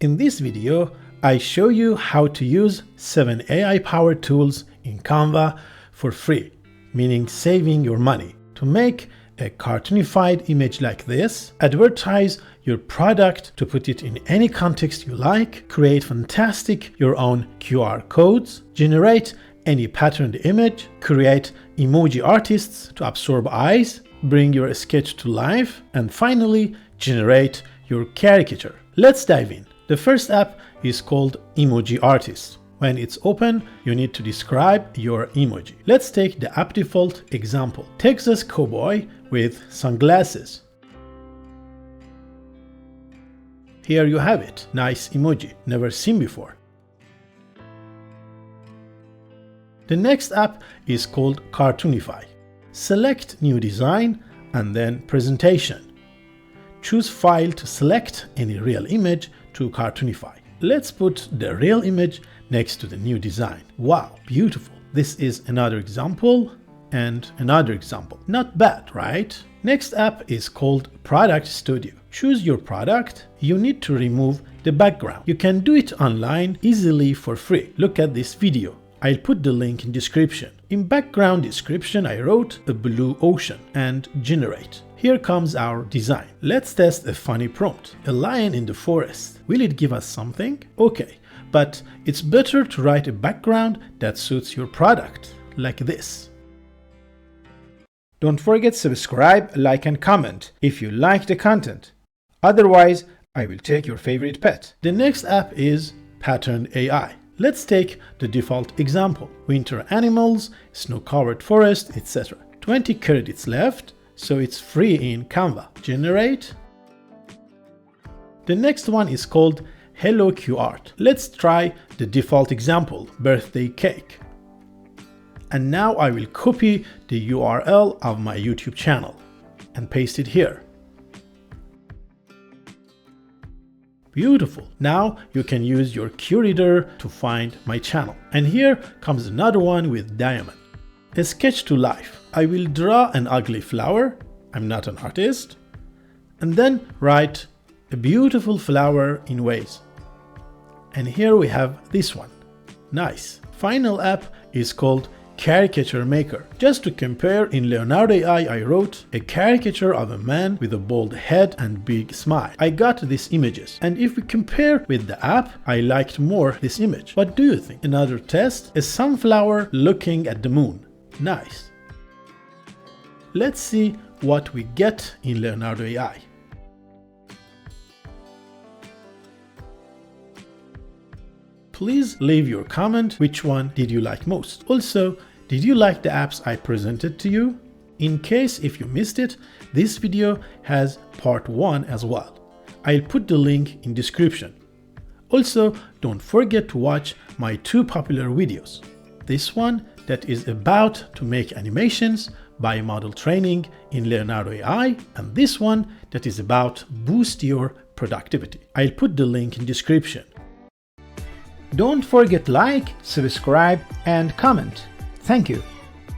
In this video, I show you how to use 7 AI-powered tools in Canva for free, meaning saving your money, to make a cartoonified image like this, advertise your product to put it in any context you like, create fantastic your own QR codes, generate any patterned image, create emoji artists to absorb eyes, bring your sketch to life, and finally generate your caricature. Let's dive in. The first app is called Emoji Artist. When it's open, you need to describe your emoji. Let's take the app default example. Texas cowboy with sunglasses. Here you have it. Nice emoji, never seen before. The next app is called Cartoonify. Select new design and then presentation. Choose file to select any real image to Cartoonify. Let's put the real image next to the new design. Wow, beautiful. This is another example and another example. Not bad, right? Next app is called Product Studio. Choose your product. You need to remove the background. You can do it online easily for free. Look at this video. I'll put the link in description. In background description, I wrote a blue ocean and generate. Here comes our design. Let's test a funny prompt. A lion in the forest. Will it give us something? Okay, but it's better to write a background that suits your product, like this. Don't forget to subscribe, like and comment if you like the content. Otherwise, I will take your favorite pet. The next app is PatternedAI. Let's take the default example. Winter animals, snow-covered forest, etc. 20 credits left, so it's free in Canva. Generate. The next one is called Hello QArt. Let's try the default example, birthday cake. And now I will copy the URL of my YouTube channel and paste it here. Beautiful. Now you can use your QReader to find my channel. And here comes another one with diamond. A sketch to life. I will draw an ugly flower. I'm not an artist. And then write a beautiful flower in waves. And here we have this one. Nice. Final app is called Caricaturemaker. Just to compare, in Leonardo AI I wrote a caricature of a man with a bald head and big smile. I got these images, and if we compare with the app, I liked more this image. What do you think? Another test, a sunflower looking at the moon. Nice. Let's see what we get in Leonardo AI. Please leave your comment which one did you like most. Also, did you like the apps I presented to you? In case if you missed it, this video has part 1 as well. I'll put the link in description. Also, don't forget to watch my 2 popular videos. This one that is about to make animations by model training in Leonardo AI, and this one that is about boost your productivity. I'll put the link in description. Don't forget to like, subscribe and comment. Thank you.